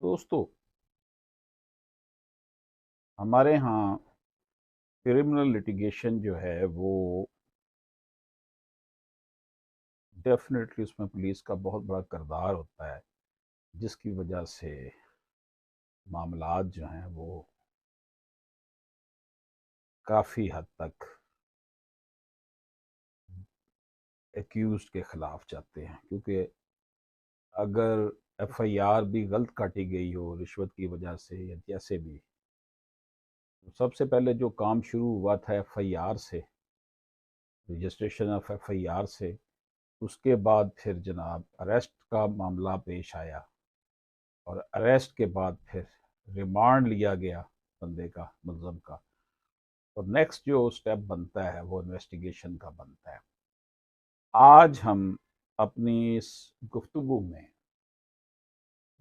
दोस्तों, हमारे यहाँ क्रिमिनल लिटिगेशन जो है वो डेफिनेटली उसमें पुलिस का बहुत बड़ा किरदार होता है, जिसकी वजह से मामलात जो हैं वो काफ़ी हद तक एक्यूज्ड के ख़िलाफ़ जाते हैं। क्योंकि अगर एफआईआर भी गलत काटी गई हो रिश्वत की वजह से या जैसे भी, तो सबसे पहले जो काम शुरू हुआ था एफआईआर से, रजिस्ट्रेशन ऑफ एफआईआर से, उसके बाद फिर जनाब अरेस्ट का मामला पेश आया और अरेस्ट के बाद फिर रिमांड लिया गया बंदे का, मुलज़म का। और नेक्स्ट जो स्टेप बनता है वो इन्वेस्टिगेशन का बनता है। आज हम अपनी इस गुफ्तगू में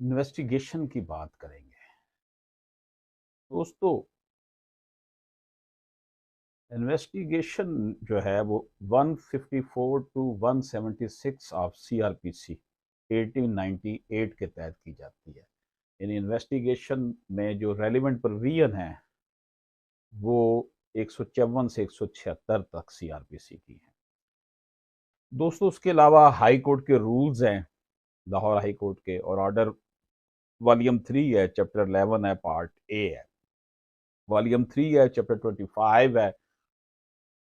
इन्वेस्टिगेशन की बात करेंगे। दोस्तों, इन्वेस्टिगेशन जो है वो 154 टू 176 ऑफ सीआरपीसी 1898 के तहत की जाती है। इन इन्वेस्टिगेशन में जो रेलिवेंट प्रोविजन है वो 154 से 176 तक सीआरपीसी की है। दोस्तों, उसके अलावा हाई कोर्ट के रूल्स हैं, लाहौर हाई कोर्ट के, और ऑर्डर वॉल्यूम 3 है, चैप्टर 11 है, पार्ट ए है, वॉल्यूम 3 है, चैप्टर 25 है।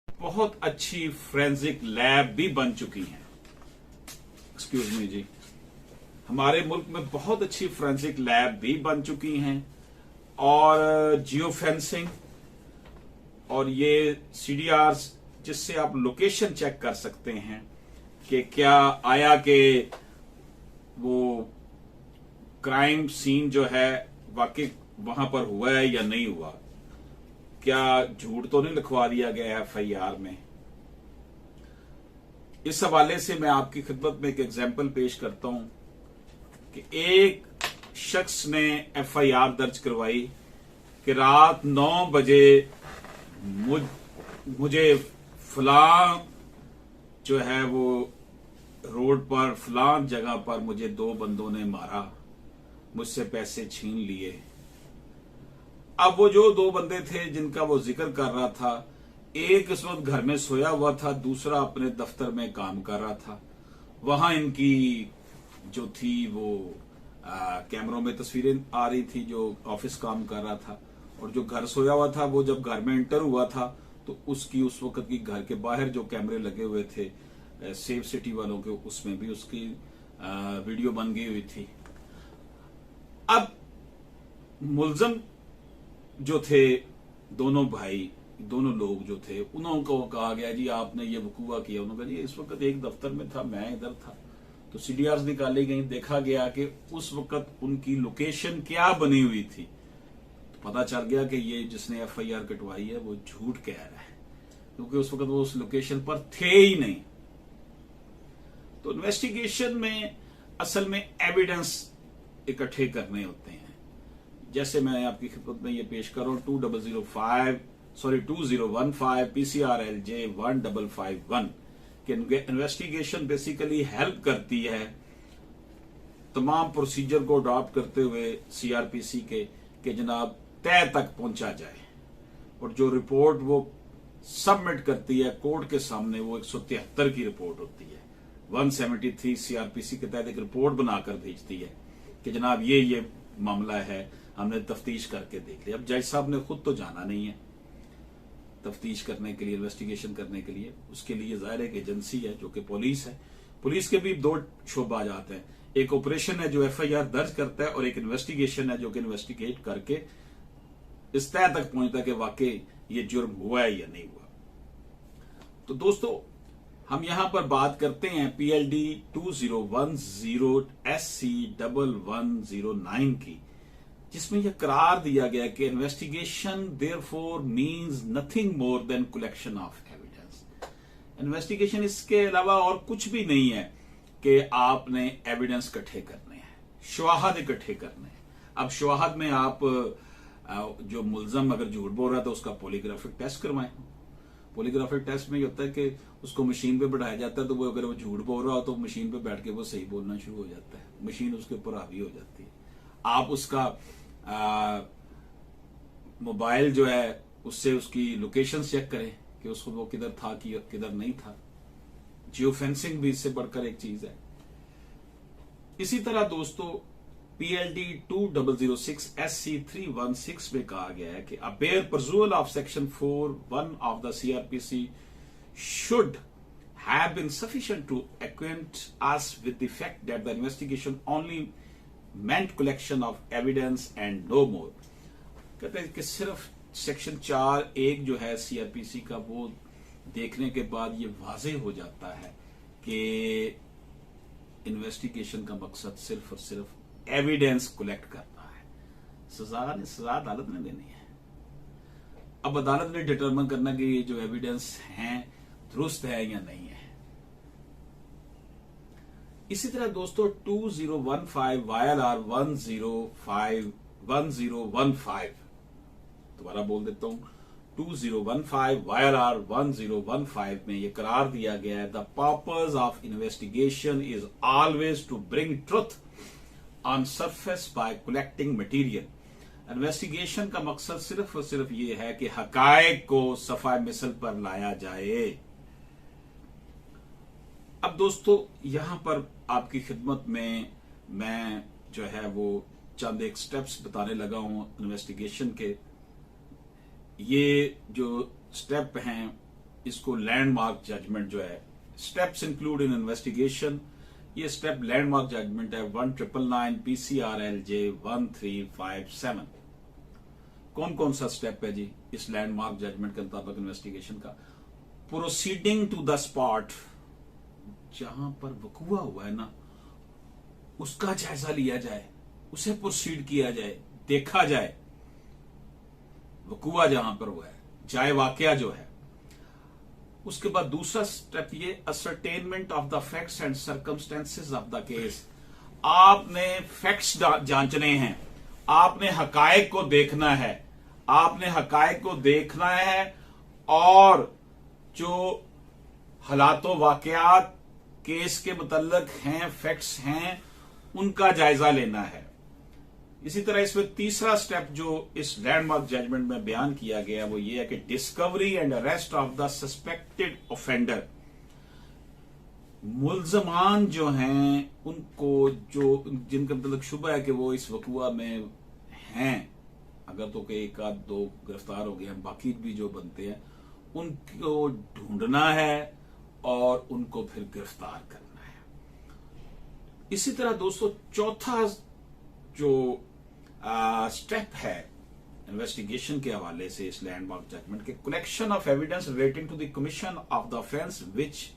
बहुत अच्छी फोरेंसिक लैब भी बन चुकी है। एक्सक्यूज मी जी, हमारे मुल्क में बहुत अच्छी फोरेंसिक लैब भी बन चुकी हैं, और जियो फेंसिंग और ये सीडीआर, जिससे आप लोकेशन चेक कर सकते हैं कि क्या आया कि वो क्राइम सीन जो है वाकई वहां पर हुआ है या नहीं हुआ, क्या झूठ तो नहीं लिखवा दिया गया है एफआईआर में। इस हवाले से मैं आपकी खिदमत में एक एग्जाम्पल पेश करता हूं कि एक शख्स ने एफआईआर दर्ज करवाई कि रात 9 बजे मुझे फलां जो है वो रोड पर फलां जगह पर मुझे 2 बंदों ने मारा, मुझसे पैसे छीन लिए। अब वो जो 2 बंदे थे जिनका वो जिक्र कर रहा था, एक इस वक्त घर में सोया हुआ था, दूसरा अपने दफ्तर में काम कर रहा था। वहां इनकी जो थी वो कैमरों में तस्वीरें आ रही थी, जो ऑफिस काम कर रहा था। और जो घर सोया हुआ था वो जब घर में एंटर हुआ था तो उसकी उस वक्त की घर के बाहर जो कैमरे लगे हुए थे सेफ सिटी वालों के, उसमें भी उसकी वीडियो बन गई हुई थी। अब मुलजम जो थे, दोनों भाई, दोनों लोग जो थे, उनको कहा गया जी आपने ये वकूआ किया। उन्होंने कहा जी इस वक्त एक दफ्तर में था, मैं इधर था। तो सीडीआर निकाली गई, देखा गया कि उस वक्त उनकी लोकेशन क्या बनी हुई थी। तो पता चल गया कि ये जिसने एफआईआर कटवाई है वो झूठ कह रहा है, क्योंकि उस वक्त वो उस लोकेशन पर थे ही नहीं। तो इन्वेस्टिगेशन में असल में एविडेंस इकट्ठे करने होते हैं। जैसे मैं आपकी खिदमत में ये पेश कर रहा हूं 2015 PCRLJ 1551 कि इन्वेस्टिगेशन बेसिकली हेल्प करती है तमाम प्रोसीजर को अडॉप्ट करते हुए सीआरपीसी के, कि जनाब तय तक पहुंचा जाए। और जो रिपोर्ट वो सबमिट करती है कोर्ट के सामने, वो 173 की रिपोर्ट होती है। 173 सीआरपीसी के तहत एक रिपोर्ट बनाकर भेजती है कि जनाब ये मामला है, हमने तफ्तीश करके देख लिया। अब जज साहब ने खुद तो जाना नहीं है तफ्तीश करने के लिए, इन्वेस्टिगेशन करने के लिए। उसके लिए जाहिर एक एजेंसी है जो कि पुलिस है। पुलिस के भी 2 शोबा जाते हैं, एक ऑपरेशन है जो एफआईआर दर्ज करता है, और एक इन्वेस्टिगेशन है जो कि इन्वेस्टिगेट करके इस तय तक पहुंचता है कि वाकई ये जुर्म हुआ है या नहीं हुआ। तो दोस्तों, हम यहां पर बात करते हैं PLD 2010 SC1109 की, जिसमें यह करार दिया गया कि investigation therefore means nothing more than collection of evidence. Investigation इसके अलावा और कुछ भी नहीं है कि आपने एविडेंस इकट्ठे करने हैं, शवाहद इकट्ठे करने हैं। अब शवाहद में आप जो मुलजम अगर झूठ बोल रहा है तो उसका पॉलीग्राफिक टेस्ट करवाएं। पॉलीग्राफिक टेस्ट में ये होता है कि उसको मशीन पे बैठाया जाता है, तो वो अगर वो झूठ बोल रहा हो तो मशीन पे बैठ के वो सही बोलना शुरू हो जाता है, मशीन उसके ऊपर हावी हो जाती है। आप उसका मोबाइल जो है उससे उसकी लोकेशन चेक करें कि उसको वो किधर था कि किधर नहीं था। जियो फेंसिंग भी इससे बढ़कर एक चीज है। इसी तरह दोस्तों PLD 2006 SC 316 में कहा गया है कि a bare perusal of section 4(1) of the CRPC should have been sufficient to acquaint us with the fact that the investigation only meant collection of evidence and no more। कहते हैं कि सिर्फ section 4(1) जो है CRPC का, वो देखने के बाद ये वाज़ेह हो जाता है कि इन्वेस्टिगेशन का मकसद सिर्फ और सिर्फ एविडेंस कलेक्ट करना है। सजा अदालत ने देनी है। अब अदालत ने डिटरमिन करना कि ये जो एविडेंस हैं दुरुस्त है या नहीं है। इसी तरह दोस्तों 2015 YLR 1015 दोबारा बोल देता हूं, 2015 YLR 1015 में यह करार दिया गया है, the purpose of investigation is always to bring truth on surface by collecting material. Investigation का मकसद सिर्फ और सिर्फ ये है कि हकायक को सफाए मिसल पर लाया जाए। अब दोस्तों यहां पर आपकी खिदमत में मैं जो है वो चंद एक स्टेप्स बताने लगा हूं इन्वेस्टिगेशन के। ये जो स्टेप हैं इसको लैंडमार्क जजमेंट जो है, स्टेप्स इंक्लूड इन इन्वेस्टिगेशन, ये स्टेप लैंडमार्क जजमेंट है 1999 PCRLJ 1357। कौन कौन सा स्टेप है जी इस लैंडमार्क जजमेंट के मुताबिक इन्वेस्टिगेशन का? प्रोसीडिंग टू द स्पॉट, जहां पर वकूआ हुआ है ना उसका जायजा लिया जाए, उसे प्रोसीड किया जाए, देखा जाए वकूआ जहां पर हुआ है, जाए वाकया जो है। उसके बाद दूसरा स्टेप ये ascertainment of the facts and circumstances of the case. आपने फैक्ट्स जांचने हैं, आपने हकायक को देखना है, आपने हकायक को देखना है और जो हालातों वाकयात केस के मुतल्लक हैं, फैक्ट्स हैं, उनका जायजा लेना है। इसी तरह इसमें तीसरा स्टेप जो इस लैंडमार्क जजमेंट में बयान किया गया वो ये है कि discovery and arrest of the suspected offender. मुल्जमान जो हैं उनको, जो जिनका मतलब शुबा है कि वो इस वकूआ में हैं, अगर तो कि एक आध दो गिरफ्तार हो गए हैं, बाकी भी जो बनते हैं उनको ढूंढना है और उनको फिर गिरफ्तार करना है। इसी तरह दोस्तों चौथा जो स्टेप है इन्वेस्टिगेशन के हवाले से इस लैंडमार्क जजमेंट के, collection of evidence relating to the commission of the offence which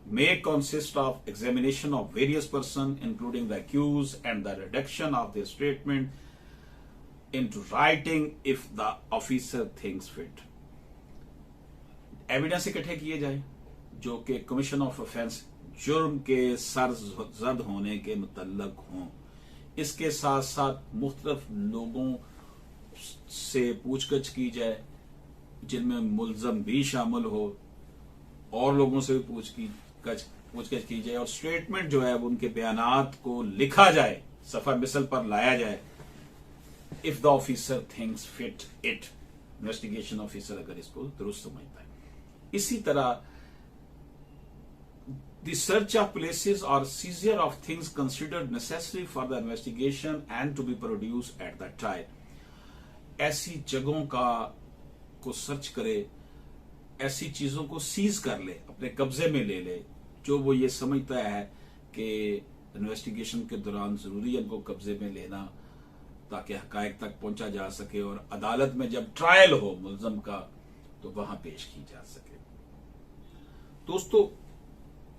may consist of examination of various persons including the accused and the reduction of their statement into writing if the officer thinks fit। Evidence इकट्ठे किए जाए जो कि commission of offence, जुर्म के सरजद होने के मुतल्लक हों। इसके साथ साथ मुख्तलिफ लोगों से पूछगछ की जाए जिनमें मुल्जम भी शामिल हो, और लोगों से भी पूछगछ की जाए और स्टेटमेंट जो है उनके बयानात को लिखा जाए, सफा मिसल पर लाया जाए। If the officer thinks fit it, investigation officer अगर इसको दुरुस्त समझता है। इसी तरह the search of places or seizure of things considered necessary for the investigation and to be produced at the trial। ऐसी जगहों को सर्च करे, ऐसी चीजों को सीज कर ले, अपने कब्जे में ले ले जो वो ये समझता है कि इन्वेस्टिगेशन के दौरान जरूरी है इनको कब्जे में लेना ताकि हकायक तक पहुंचा जा सके और अदालत में जब ट्रायल हो मुल्जम का तो वहां पेश की जा सके। दोस्तों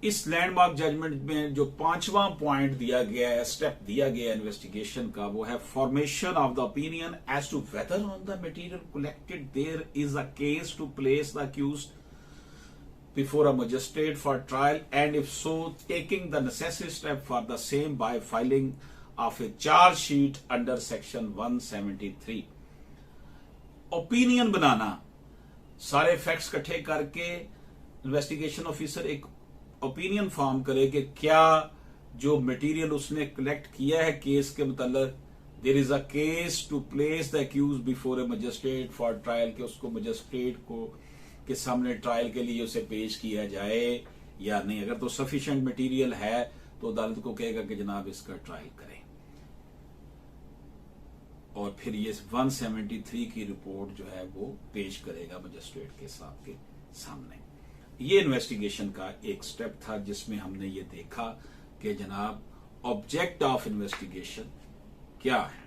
इस लैंडमार्क जजमेंट में जो पांचवा पॉइंट दिया गया है, स्टेप दिया गया इन्वेस्टिगेशन का, वो है formation of the opinion as to whether on the material collected there is a case to place the accused before a magistrate for trial and if so taking the necessary step for the same by filing of a charge sheet under section 173। Opinion बनाना, सारे facts इकट्ठे करके investigation officer एक opinion form करे कि क्या जो material उसने कलेक्ट किया है केस के मुतल्लिक there is a case to place the accuse before a magistrate for trial, के उसको मजिस्ट्रेट को के सामने ट्रायल के लिए उसे पेश किया जाए या नहीं। अगर तो सफिशिएंट मटेरियल है तो अदालत को कहेगा कि जनाब इसका ट्रायल करें, और फिर ये 173 की रिपोर्ट जो है वो पेश करेगा मजिस्ट्रेट के सामने। ये इन्वेस्टिगेशन का एक स्टेप था जिसमें हमने ये देखा कि जनाब ऑब्जेक्ट ऑफ इन्वेस्टिगेशन क्या है।